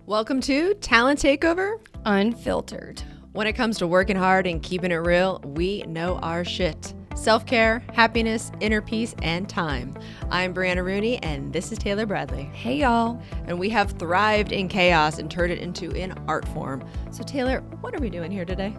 Welcome to Talent Takeover, Unfiltered. When it comes to working hard and keeping it real, we know our shit. Self-care, happiness, inner peace, and time. I'm Brianna Rooney, and this is Taylor Bradley. Hey, y'all. And we have thrived in chaos and turned it into an art form. So Taylor, what are we doing here today?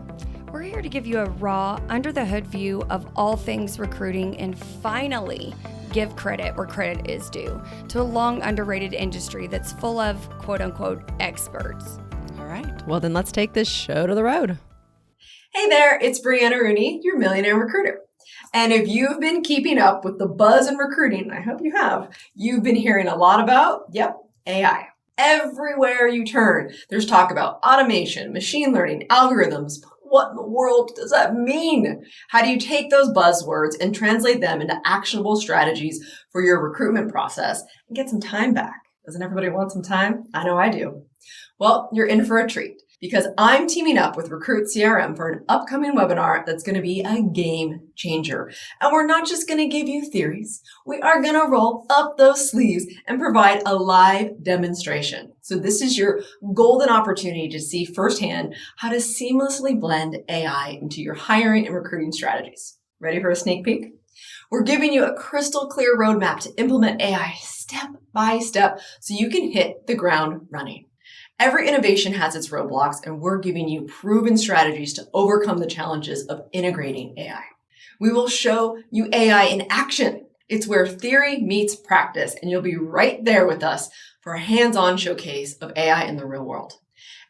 We're here to give you a raw, under-the-hood view of all things recruiting and finally give credit where credit is due to a long underrated industry that's full of quote-unquote experts. All right. Well, then let's take this show to the road. Hey there, it's Brianna Rooney, your Millionaire recruiter. And if you've been keeping up with the buzz in recruiting, I hope you have, you've been hearing a lot about, AI. Everywhere you turn, there's talk about automation, machine learning, algorithms. What in the world does that mean? How do you take those buzzwords and translate them into actionable strategies for your recruitment process and get some time back? Doesn't everybody want some time? I know I do. Well, you're in for a treat because I'm teaming up with Recruit CRM for an upcoming webinar that's going to be a game changer. And we're not just going to give you theories. We are going to roll up those sleeves and provide a live demonstration. So this is your golden opportunity to see firsthand how to seamlessly blend AI into your hiring and recruiting strategies. Ready for a sneak peek? We're giving you a crystal clear roadmap to implement AI step by step so you can hit the ground running. Every innovation has its roadblocks, and we're giving you proven strategies to overcome the challenges of integrating AI. We will show you AI in action. It's where theory meets practice, and you'll be right there with us for a hands-on showcase of AI in the real world.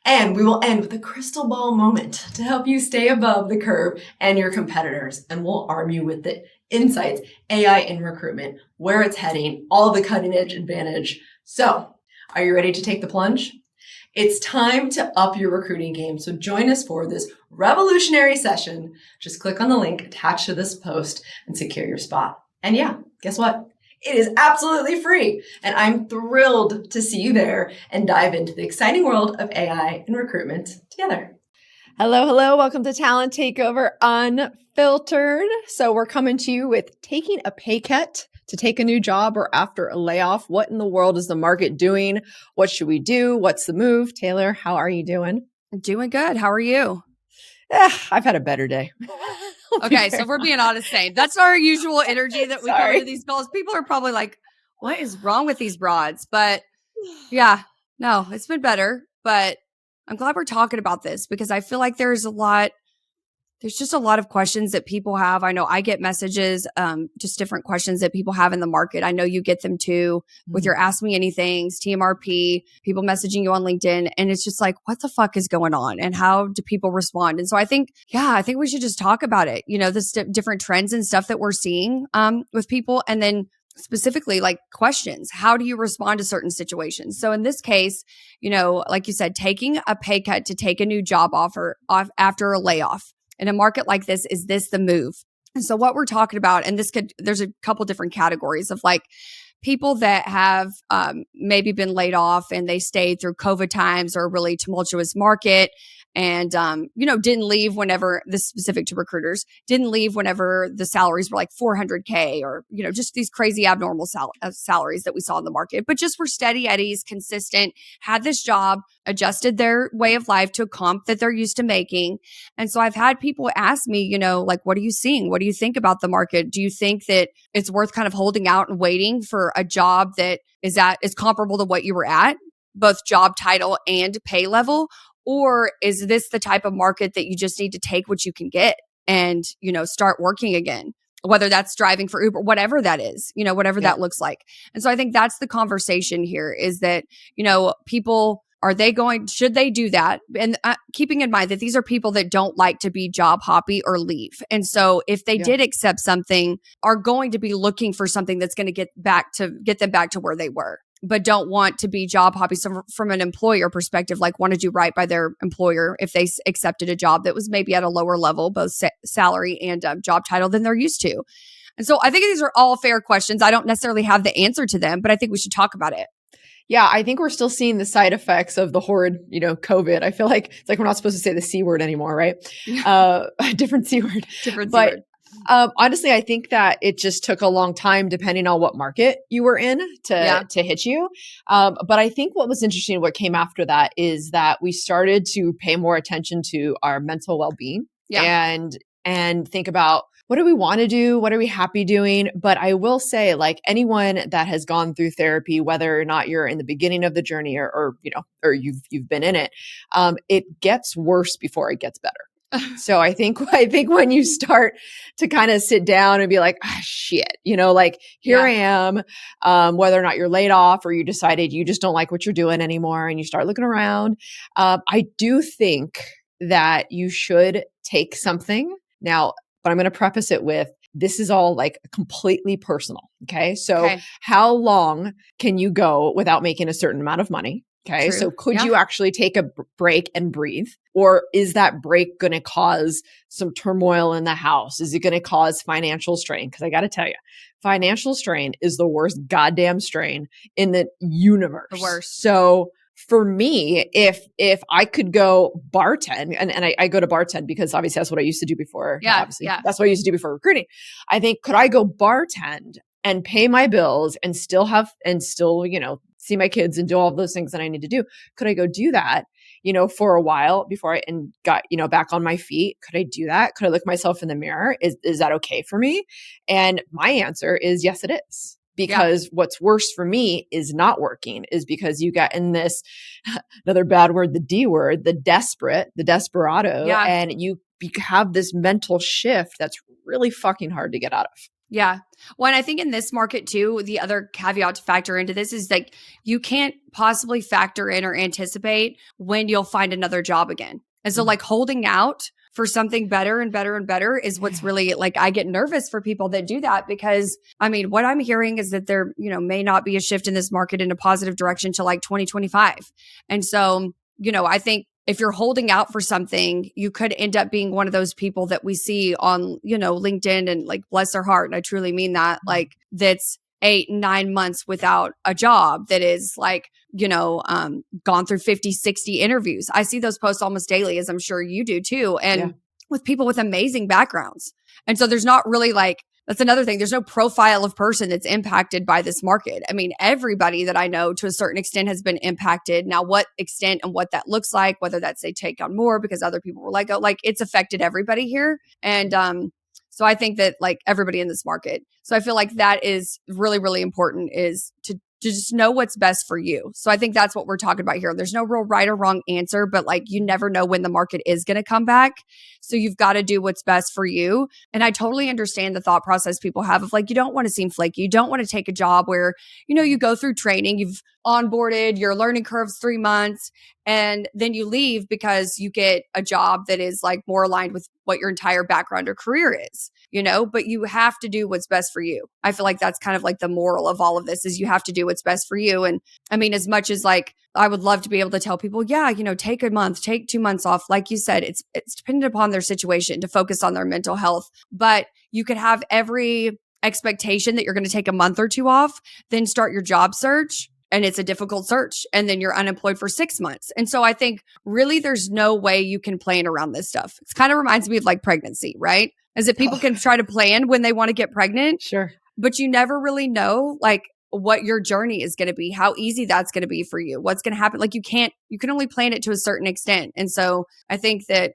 And we will end with a crystal ball moment to help you stay above the curve and your competitors, and we'll arm you with the insights, AI in recruitment, where it's heading, all the cutting edge advantage. So, are you ready to take the plunge? It's time to up your recruiting game, so join us for this revolutionary session. Just click on the link attached to this post and secure your spot. And yeah, guess what? It is absolutely free, and I'm thrilled to see you there and dive into the exciting world of AI and recruitment together. Hello. Welcome to Talent Takeover Unfiltered. So we're coming to you with taking a pay cut to take a new job or after a layoff. What in the world is the market doing? What should we do? What's the move? Taylor, how are you doing? Doing good. How are you? I've had a better day. Okay, so if we're being honest, same. That's our usual energy that we come into these calls. People are probably like, what is wrong with these broads? But yeah, no, it's been better. But I'm glad we're talking about this because I feel like there's just a lot of questions that people have. I know I get messages, just different questions that people have in the market. I know you get them too with your Ask Me Anythings, TMRP, people messaging you on LinkedIn. And it's just like, what the fuck is going on? And how do people respond? And so I think we should just talk about it. You know, the different trends and stuff that we're seeing with people. And then specifically like questions. How do you respond to certain situations? So in this case, you know, like you said, taking a pay cut to take a new job offer after a layoff. In a market like this, is this the move? And so what we're talking about, and there's a couple different categories of like people that have maybe been laid off and they stayed through COVID times or a really tumultuous market and, didn't leave whenever, this is specific to recruiters, didn't leave whenever the salaries were like $400K or, just these crazy abnormal salaries that we saw in the market, but just were steady eddies, consistent, had this job, adjusted their way of life to a comp that they're used to making. And so I've had people ask me, like, what are you seeing? What do you think about the market? Do you think that it's worth kind of holding out and waiting for a job that is comparable to what you were at, both job title and pay level? Or is this the type of market that you just need to take what you can get and, start working again, whether that's driving for Uber, whatever that is, whatever that looks like. And so I think that's the conversation here is that, people, should they do that? And keeping in mind that these are people that don't like to be job hoppy or leave. And so if they did accept something, are going to be looking for something that's going to get them back to where they were, but don't want to be job hoppy. So from an employer perspective, like want to do right by their employer if they accepted a job that was maybe at a lower level, both salary and job title than they're used to. And so I think these are all fair questions. I don't necessarily have the answer to them, but I think we should talk about it. Yeah, I think we're still seeing the side effects of the horrid, COVID. I feel like it's like we're not supposed to say the C word anymore, right? Different C word. Different C but word. Honestly, I think that it just took a long time, depending on what market you were in, to hit you. But I think what was interesting, what came after that, is that we started to pay more attention to our mental well-being and think about, what do we want to do? What are we happy doing? But I will say, like, anyone that has gone through therapy, whether or not you're in the beginning of the journey or you've been in it, it gets worse before it gets better. So I think when you start to kind of sit down and be like, shit, like, here I am, whether or not you're laid off or you decided you just don't like what you're doing anymore and you start looking around, I do think that you should take something now, but I'm going to preface it with, this is all like completely personal. Okay. So how long can you go without making a certain amount of money? Okay. True. So could you actually take a break and breathe? Or is that break going to cause some turmoil in the house? Is it going to cause financial strain? Because I got to tell you, financial strain is the worst goddamn strain in the universe. The worst. So for me, if I could go bartend, and I go to bartend because obviously that's what I used to do before. That's what I used to do before recruiting. I think, could I go bartend and pay my bills and still see my kids and do all of those things that I need to do? Could I go do that, for a while before I got, back on my feet? Could I do that? Could I look myself in the mirror? Is that okay for me? And my answer is yes, it is. Because what's worse for me is not working, is because you get in this, another bad word, the D word, the desperado, and you have this mental shift that's really fucking hard to get out of. Yeah. Well, and I think in this market too, the other caveat to factor into this is like, you can't possibly factor in or anticipate when you'll find another job again. And so like holding out for something better and better and better is what's really, like, I get nervous for people that do that, because I mean, what I'm hearing is that there, may not be a shift in this market in a positive direction to like 2025. And so, I think if you're holding out for something, you could end up being one of those people that we see on, LinkedIn, and like, bless their heart. And I truly mean that, like, that's 8-9 months without a job, that is like, gone through 50, 60 interviews. I see those posts almost daily, as I'm sure you do too. And with people with amazing backgrounds. And so there's not really like, that's another thing. There's no profile of person that's impacted by this market. I mean, everybody that I know to a certain extent has been impacted. Now, what extent and what that looks like, whether that's they take on more because other people were let go, like, it's affected everybody here. And, so I think that, like, everybody in this market. So I feel like that is really, really important, is to just know what's best for you. So I think that's what we're talking about here. There's no real right or wrong answer, but like, you never know when the market is going to come back. So you've got to do what's best for you. And I totally understand the thought process people have of like, you don't want to seem flaky. You don't want to take a job where, you go through training, you've onboarded, your learning curve's 3 months, and then you leave because you get a job that is like more aligned with what your entire background or career is, but you have to do what's best for you. I feel like that's kind of like the moral of all of this, is you have to do what's best for you. And I mean, as much as like, I would love to be able to tell people, take a month, take 2 months off. Like you said, it's dependent upon their situation to focus on their mental health, but you could have every expectation that you're going to take a month or 2 off, then start your job search. And it's a difficult search. And then you're unemployed for 6 months. And so I think really there's no way you can plan around this stuff. It kind of reminds me of like pregnancy, right? As if people can try to plan when they want to get pregnant. Sure. But you never really know like what your journey is going to be, how easy that's going to be for you, what's going to happen. Like you can only plan it to a certain extent. And so I think that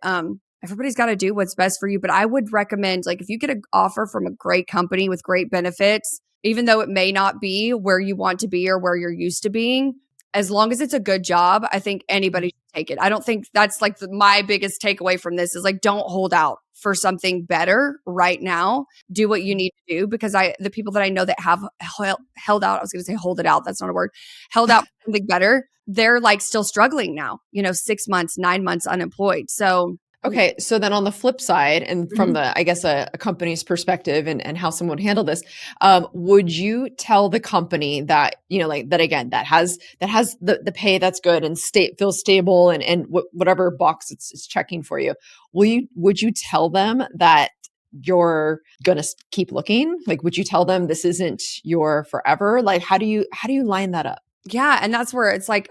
everybody's got to do what's best for you. But I would recommend, like, if you get an offer from a great company with great benefits, even though it may not be where you want to be or where you're used to being, as long as it's a good job, I think anybody should take it. I don't think that's like my biggest takeaway from this is like, don't hold out for something better right now. Do what you need to do, because the people that I know that have held out, I was going to say hold it out. That's not a word. Held out for something better. They're like still struggling now, 6 months, 9 months unemployed. So okay. So then on the flip side, and from the, I guess, a company's perspective and how someone would handle this, would you tell the company that, like that, again, that has the pay that's good and feels stable and whatever box it's checking for you, would you tell them that you're going to keep looking? Like, would you tell them this isn't your forever? Like, how do you line that up? Yeah. And that's where it's like,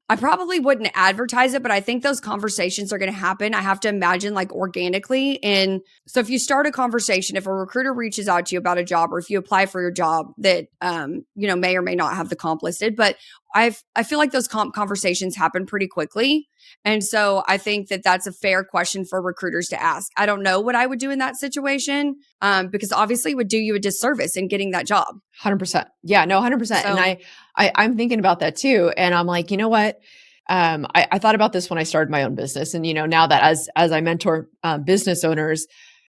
I probably wouldn't advertise it, but I think those conversations are going to happen. I have to imagine like organically. And so if you start a conversation, if a recruiter reaches out to you about a job, or if you apply for a job that, may or may not have the comp listed, but I feel like those comp conversations happen pretty quickly. And so I think that that's a fair question for recruiters to ask. I don't know what I would do in that situation, because obviously it would do you a disservice in getting that job. 100%. Yeah, no, 100%. So, And I'm thinking about that too. And I'm like, you know what? I thought about this when I started my own business. And, now that as I mentor business owners,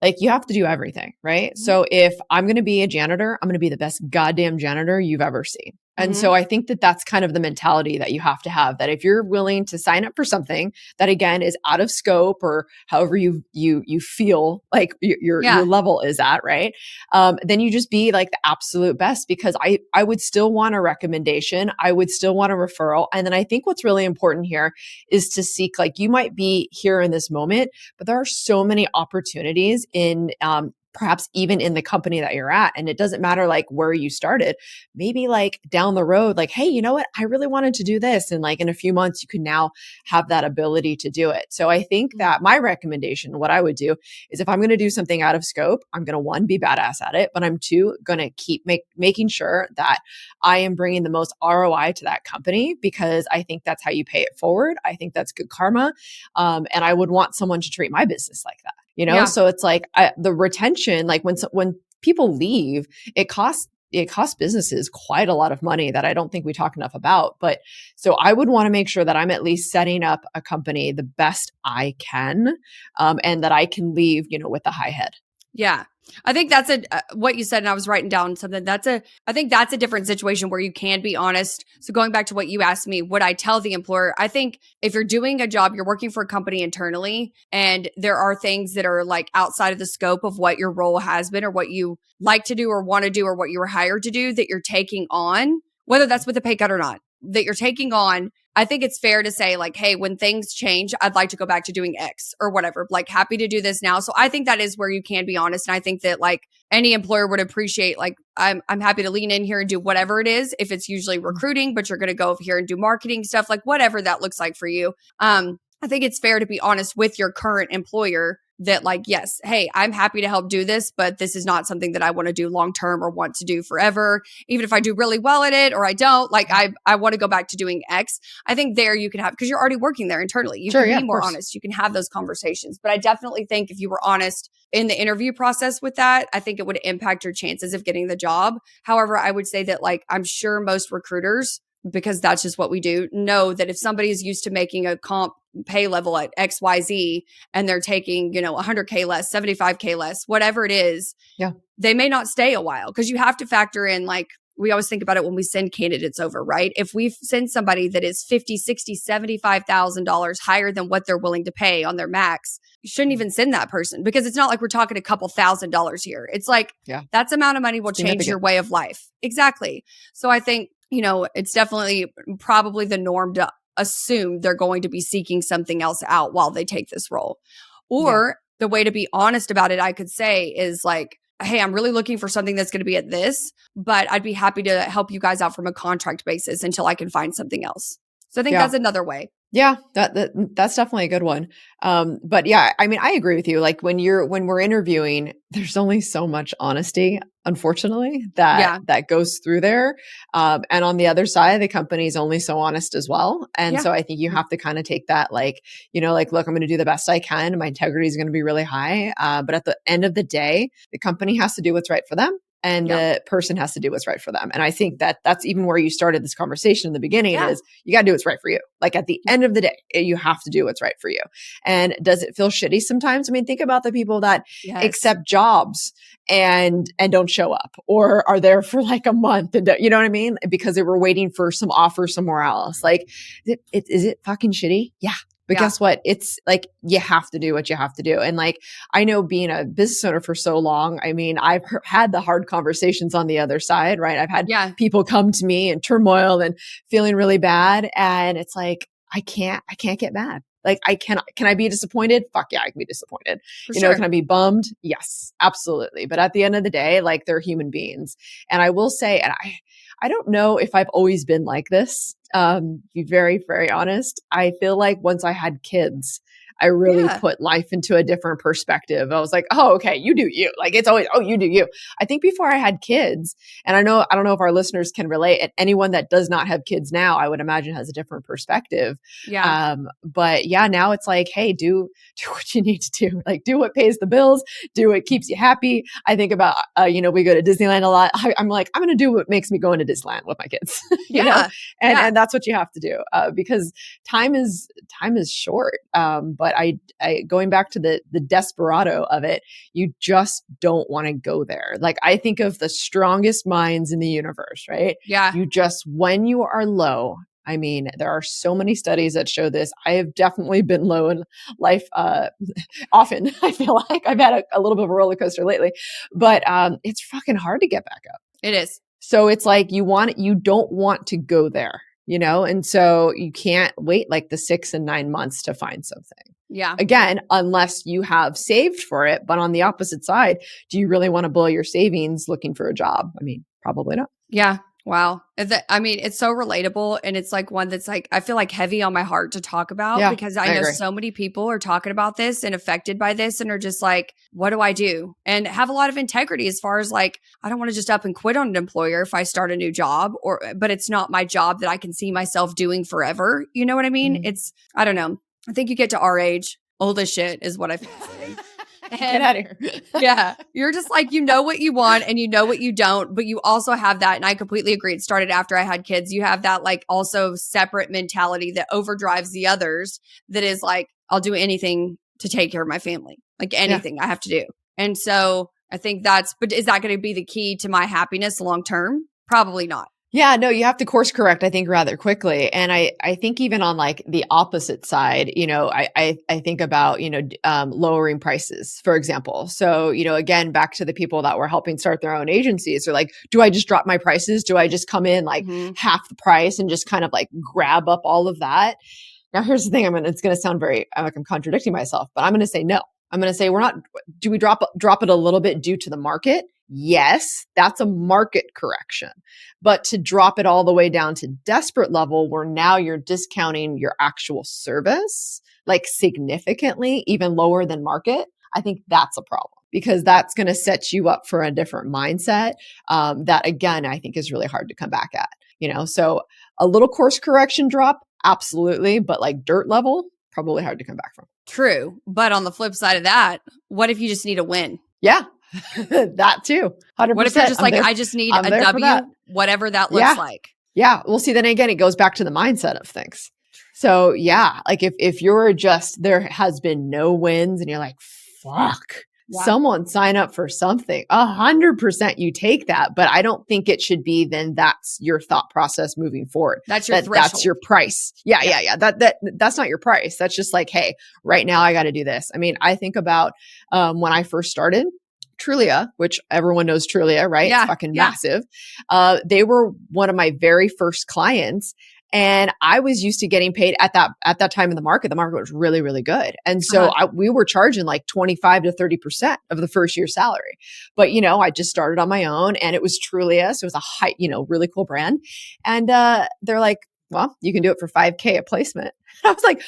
like you have to do everything, right? Mm-hmm. So if I'm going to be a janitor, I'm going to be the best goddamn janitor you've ever seen. And Mm-hmm. so I think that that's kind of the mentality that you have to have, that if you're willing to sign up for something that again is out of scope, or however you feel like your level is at, right? Then you just be like the absolute best, because I would still want a recommendation. I would still want a referral. And then I think what's really important here is to seek, like, you might be here in this moment, but there are so many opportunities in, perhaps even in the company that you're at. And it doesn't matter like where you started, maybe like down the road, like, hey, you know what? I really wanted to do this. And like in a few months, you can now have that ability to do it. So I think that my recommendation, what I would do is, if I'm going to do something out of scope, I'm going to, one, be badass at it, but I'm two, going to keep making sure that I am bringing the most ROI to that company, because I think that's how you pay it forward. I think that's good karma. And I would want someone to treat my business like that. So it's like the retention, like when people leave, it costs businesses quite a lot of money that I don't think we talk enough about. But so I would want to make sure that I'm at least setting up a company the best I can, and that I can leave, with a high head. Yeah. I think that's what you said, and I was writing down something. I think that's a different situation where you can be honest. So going back to what you asked me, would I tell the employer? I think if you're doing a job, you're working for a company internally, and there are things that are like outside of the scope of what your role has been, or what you like to do or want to do, or what you were hired to do, that you're taking on, whether that's with a pay cut or not, that you're taking on. I think it's fair to say like, hey, when things change, I'd like to go back to doing X or whatever, like happy to do this now. So I think that is where you can be honest. And I think that like any employer would appreciate, like, I'm happy to lean in here and do whatever it is. If it's usually recruiting, but you're going to go over here and do marketing stuff, like whatever that looks like for you. I think it's fair to be honest with your current employer that like, yes, hey, I'm happy to help do this, but this is not something that I want to do long-term or want to do forever. Even if I do really well at it or I don't, like I want to go back to doing X. I think there you can have, because you're already working there internally. You can be more honest. You can have those conversations. But I definitely think if you were honest in the interview process with that, I think it would impact your chances of getting the job. However, I would say that like, I'm sure most recruiters, because that's just what we do, know that if somebody is used to making a comp pay level at XYZ and they're taking, 100K less, 75K less, whatever it is, they may not stay a while, because you have to factor in, like, we always think about it when we send candidates over, right? If we send somebody that is $50, $60, $75,000 higher than what they're willing to pay on their max, you shouldn't even send that person, because it's not like we're talking a couple $1,000s here. It's like that's amount of money will change your way of life. Exactly. So I think, it's definitely probably the norm to assume they're going to be seeking something else out while they take this role. Or the way to be honest about it, I could say, is like, hey, I'm really looking for something that's going to be at this, but I'd be happy to help you guys out from a contract basis until I can find something else. So I think that's another way. Yeah, that's definitely a good one. But yeah, I mean, I agree with you. Like when we're interviewing, there's only so much honesty, unfortunately, that goes through there. And on the other side, the company is only so honest as well. And so I think you have to kind of take that, like, like, look, I'm going to do the best I can. My integrity is going to be really high. But at the end of the day, the company has to do what's right for them. And the person has to do what's right for them. And I think that that's even where you started this conversation in the beginning is you got to do what's right for you. Like at the end of the day, you have to do what's right for you. And does it feel shitty sometimes? I mean, think about the people that accept jobs and don't show up, or are there for like a month and you know what I mean? Because they were waiting for some offer somewhere else. Like, is it fucking shitty? Yeah. But guess what? It's like, you have to do what you have to do. And like, I know being a business owner for so long, I mean, I've had the hard conversations on the other side, right? I've had people come to me in turmoil and feeling really bad. And it's like, I can't get mad. Like can I be disappointed? Fuck yeah, I can be disappointed. Can I be bummed? Yes, absolutely. But at the end of the day, like they're human beings. And I will say, and I don't know if I've always been like this. Be very, very honest. I feel like once I had kids, I really Yeah. put life into a different perspective. I was like, oh, okay, you do you. Like it's always, oh, you do you. I think before I had kids, and I don't know if our listeners can relate, and anyone that does not have kids now, I would imagine has a different perspective. Yeah. But yeah, now it's like, hey, do what you need to do. Like do what pays the bills, do what keeps you happy. I think about, we go to Disneyland a lot. I'm like, I'm going to do what makes me go into Disneyland with my kids, Yeah. and that's what you have to do, because time is short. But I going back to the desperado of it, you just don't want to go there. Like I think of the strongest minds in the universe, right? Yeah. You just, when you are low, I mean, there are so many studies that show this. I have definitely been low in life, often. I feel like I've had a little bit of a roller coaster lately, but it's fucking hard to get back up. It is. So it's like you don't want to go there, and so you can't wait like the 6 and 9 months to find something. Yeah. Again, unless you have saved for it. But on the opposite side, do you really want to blow your savings looking for a job? I mean, probably not. Yeah. Wow. I mean, it's so relatable. And it's like one that's like, I feel like heavy on my heart to talk about because I know agree. so many people are talking about this and affected by this and are just like, what do I do? And have a lot of integrity as far as like, I don't want to just up and quit on an employer if I start a new job but it's not my job that I can see myself doing forever. You know what I mean? Mm-hmm. I don't know. I think you get to our age, old as shit is what I feel. Get out of here. Yeah. You're just like, you know what you want and you know what you don't, but you also have that. And I completely agree. It started after I had kids. You have that like also separate mentality that overdrives the others that is like, I'll do anything to take care of my family, like anything I have to do. And so I think but is that going to be the key to my happiness long term? Probably not. Yeah, no, you have to course correct, I think, rather quickly. And I think even on like the opposite side, I think about, lowering prices, for example. So, again, back to the people that were helping start their own agencies, they're like, do I just drop my prices? Do I just come in like half the price and just kind of like grab up all of that? Now, here's the thing. It's going to sound very like I'm contradicting myself, but I'm going to say no. I'm going to say do we drop it a little bit due to the market? Yes, that's a market correction. But to drop it all the way down to desperate level where now you're discounting your actual service, like significantly, even lower than market, I think that's a problem because that's going to set you up for a different mindset that, again, I think is really hard to come back at. So a little course correction drop, absolutely. But like dirt level, probably hard to come back from. True. But on the flip side of that, what if you just need a win? Yeah. That too. 100%. What if you're just like, I just need a W, whatever that looks like. Yeah. Well, see, then again, it goes back to the mindset of things. So yeah, like if you're just, there has been no wins and you're like, fuck, someone sign up for something, 100% you take that. But I don't think it should be, then that's your thought process moving forward. That's your threshold. That's your price. Yeah. That's not your price. That's just like, hey, right now I got to do this. I mean, I think about when I first started, Trulia, which everyone knows Trulia, right? Yeah, it's fucking massive. They were one of my very first clients. And I was used to getting paid at that time in the market. The market was really, really good. And so we were charging like 25 to 30% of the first year's salary. But, I just started on my own and it was Trulia. So it was a high, really cool brand. And they're like, well, you can do it for $5,000 a placement. And I was like,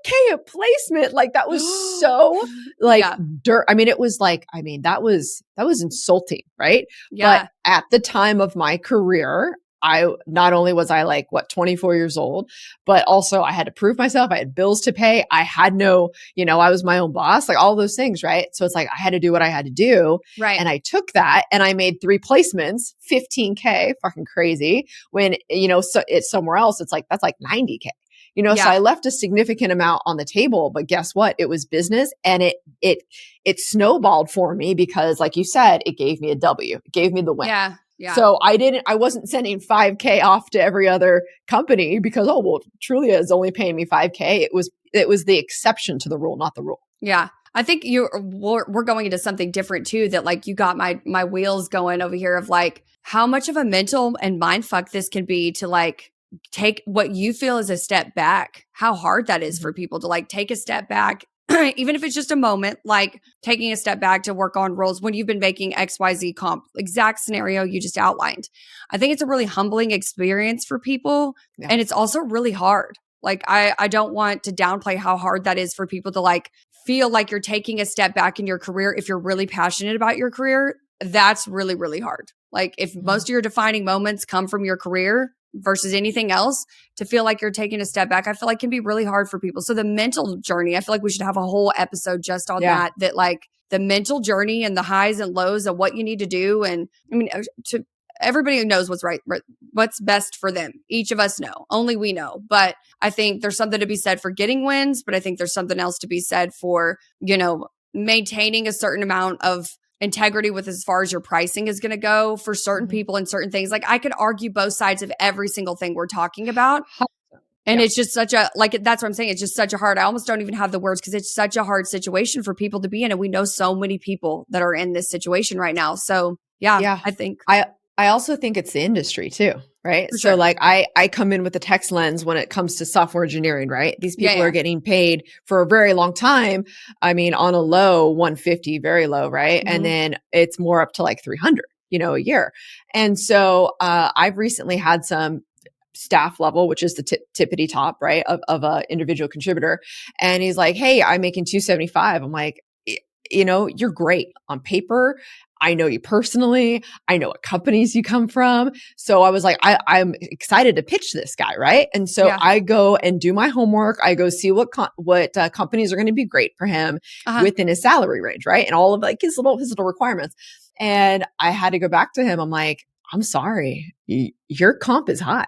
$5,000 a placement. Like that was so like dirt. I mean, it was like, that was insulting. Right. Yeah. But at the time of my career, not only was I like 24 years old, but also I had to prove myself. I had bills to pay. I had no, I was my own boss, like all those things. Right. So it's like, I had to do what I had to do. Right. And I took that and I made 3 placements, $15,000, fucking crazy. When, so it's somewhere else, it's like, that's like $90,000. So I left a significant amount on the table, but guess what? It was business and it snowballed for me because like you said, it gave me a W, it gave me the win. Yeah. Yeah. So I wasn't sending $5,000 off to every other company because, Trulia is only paying me $5,000. It was the exception to the rule, not the rule. Yeah. I think we're going into something different too, that like you got my wheels going over here of like how much of a mental and mind fuck this can be to like take what you feel is a step back, how hard that is for people to like take a step back even if it's just a moment, like taking a step back to work on roles when you've been making XYZ comp, exact scenario you just outlined. I think it's a really humbling experience for people. Yeah. And it's also really hard. Like, I don't want to downplay how hard that is for people to like feel like you're taking a step back in your career. If you're really passionate about your career, that's really, really hard. Like, if most of your defining moments come from your career versus anything else, to feel like you're taking a step back, I feel like can be really hard for people. So the mental journey, I feel like we should have a whole episode just on that like the mental journey and the highs and lows of what you need to do. And I mean, to everybody knows what's right, what's best for them. Each of us know, only we know. But I think there's something to be said for getting wins, but I think there's something else to be said for, maintaining a certain amount of integrity with as far as your pricing is going to go for certain people and certain things. Like, I could argue both sides of every single thing we're talking about. And it's just such a, like, that's what I'm saying. It's just such a hard, I almost don't even have the words because it's such a hard situation for people to be in. And we know so many people that are in this situation right now. So yeah. I think. I also think it's the industry too, right? For so sure. like I come in with the text lens when it comes to software engineering, right? These people are getting paid for a very long time. I mean, on a low 150, very low, right? And then it's more up to like 300, a year. And so I've recently had some staff level, which is the tippity top, right, of a individual contributor. And he's like, hey, I'm making 275. I'm like, you're great on paper. I know you personally. I know what companies you come from. So I was like, I'm excited to pitch this guy, right? And so I go and do my homework. I go see what companies are going to be great for him within his salary range, right? And all of like his little requirements. And I had to go back to him. I'm like, I'm sorry, your comp is high.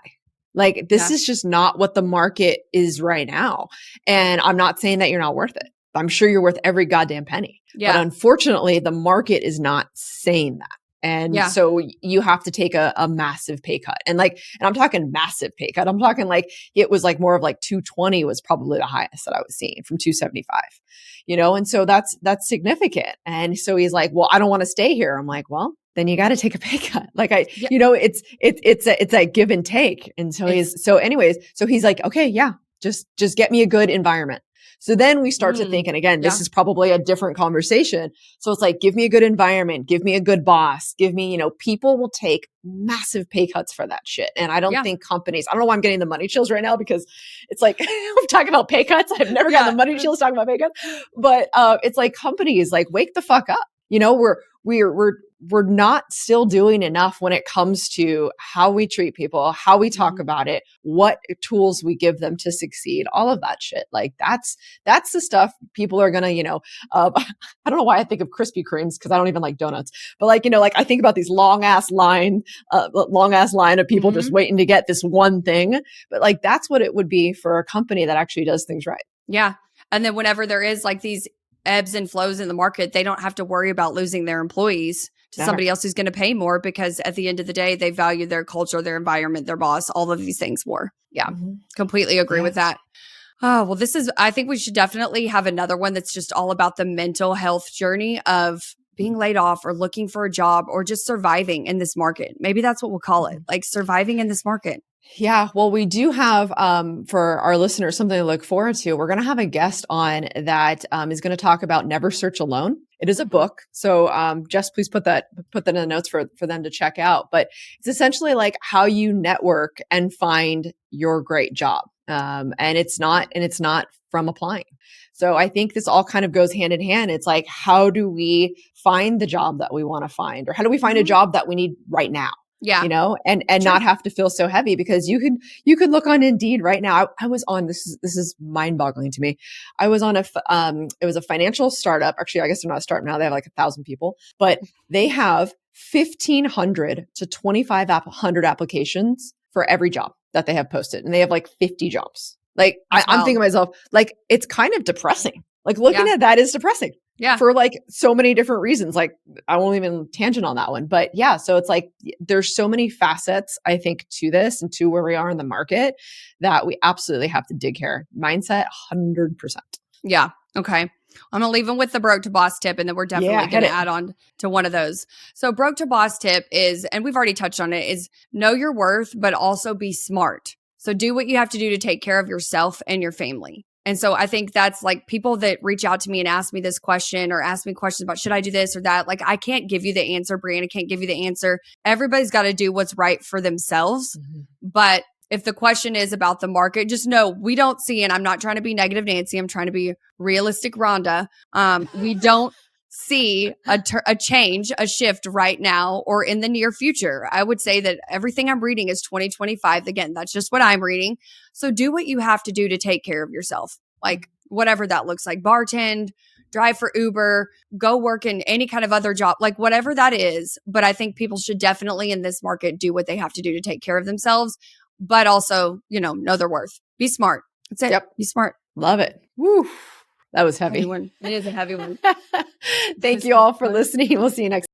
Like, this is just not what the market is right now. And I'm not saying that you're not worth it. I'm sure you're worth every goddamn penny. But unfortunately, the market is not saying that. And so you have to take a massive pay cut. And I'm talking massive pay cut. I'm talking like, it was like more of like 220 was probably the highest that I was seeing from 275, and so that's significant. And so he's like, well, I don't want to stay here. I'm like, well, then you got to take a pay cut. Like it's a give and take. And so he's like, okay, yeah, just get me a good environment. So then we start to think, and again, this is probably a different conversation. So it's like, give me a good environment, give me a good boss, give me, people will take massive pay cuts for that shit. And I don't think companies, I don't know why I'm getting the money chills right now, because it's like, I'm talking about pay cuts. I've never gotten the money chills talking about pay cuts, but it's like, companies, like, wake the fuck up. We're not still doing enough when it comes to how we treat people, how we talk about it, what tools we give them to succeed, all of that shit. Like, that's the stuff people are gonna, I don't know why I think of Krispy Kremes, because I don't even like donuts, but like I think about these long ass line of people just waiting to get this one thing. But like, that's what it would be for a company that actually does things right. Yeah. And then whenever there is like these ebbs and flows in the market, they don't have to worry about losing their employees to somebody else who's going to pay more, because at the end of the day, they value their culture, their environment, their boss, all of these things more. Yeah. Completely agree with that. Oh, well, I think we should definitely have another one that's just all about the mental health journey of being laid off or looking for a job or just surviving in this market. Maybe that's what we'll call it, like surviving in this market. Yeah, well, we do have for our listeners something to look forward to. We're going to have a guest on that is going to talk about Never Search Alone. It is a book, so Jess, please put that in the notes for them to check out. But it's essentially like how you network and find your great job, and it's not from applying. So I think this all kind of goes hand in hand. It's like, how do we find the job that we want to find, or how do we find a job that we need right now? Yeah. And not have to feel so heavy, because you could look on Indeed right now. I was on, this is mind boggling to me. I was on it was a financial startup. Actually, I guess they're not a startup now. They have like 1,000 people, but they have 1,500 to 2,500 applications for every job that they have posted. And they have like 50 jobs. Like, I'm thinking to myself, like, it's kind of depressing. Like, looking at that is depressing. Yeah. For like so many different reasons. Like, I won't even tangent on that one, but yeah. So it's like, there's so many facets, I think, to this and to where we are in the market, that we absolutely have to dig here. Mindset, 100%. Yeah. Okay. I'm going to leave them with the broke to boss tip, and then we're definitely going to add on to one of those. So broke to boss tip is, and we've already touched on it, is know your worth, but also be smart. So do what you have to do to take care of yourself and your family. And so I think that's like people that reach out to me and ask me this question or ask me questions about should I do this or that? Like I can't give you the answer, Brianna. I can't give you the answer. Everybody's got to do what's right for themselves. But if the question is about the market, just know we don't see, and I'm not trying to be negative Nancy, I'm trying to be realistic Rhonda. We don't see a change, a shift right now or in the near future. I would say that everything I'm reading is 2025. Again, that's just what I'm reading. So do what you have to do to take care of yourself. Like whatever that looks like, bartend, drive for Uber, go work in any kind of other job, like whatever that is. But I think people should definitely in this market do what they have to do to take care of themselves, but also, know their worth. Be smart. That's it. Yep. Be smart. Love it. Woo. That was heavy. It is a heavy one. Thank you all for listening. We'll see you next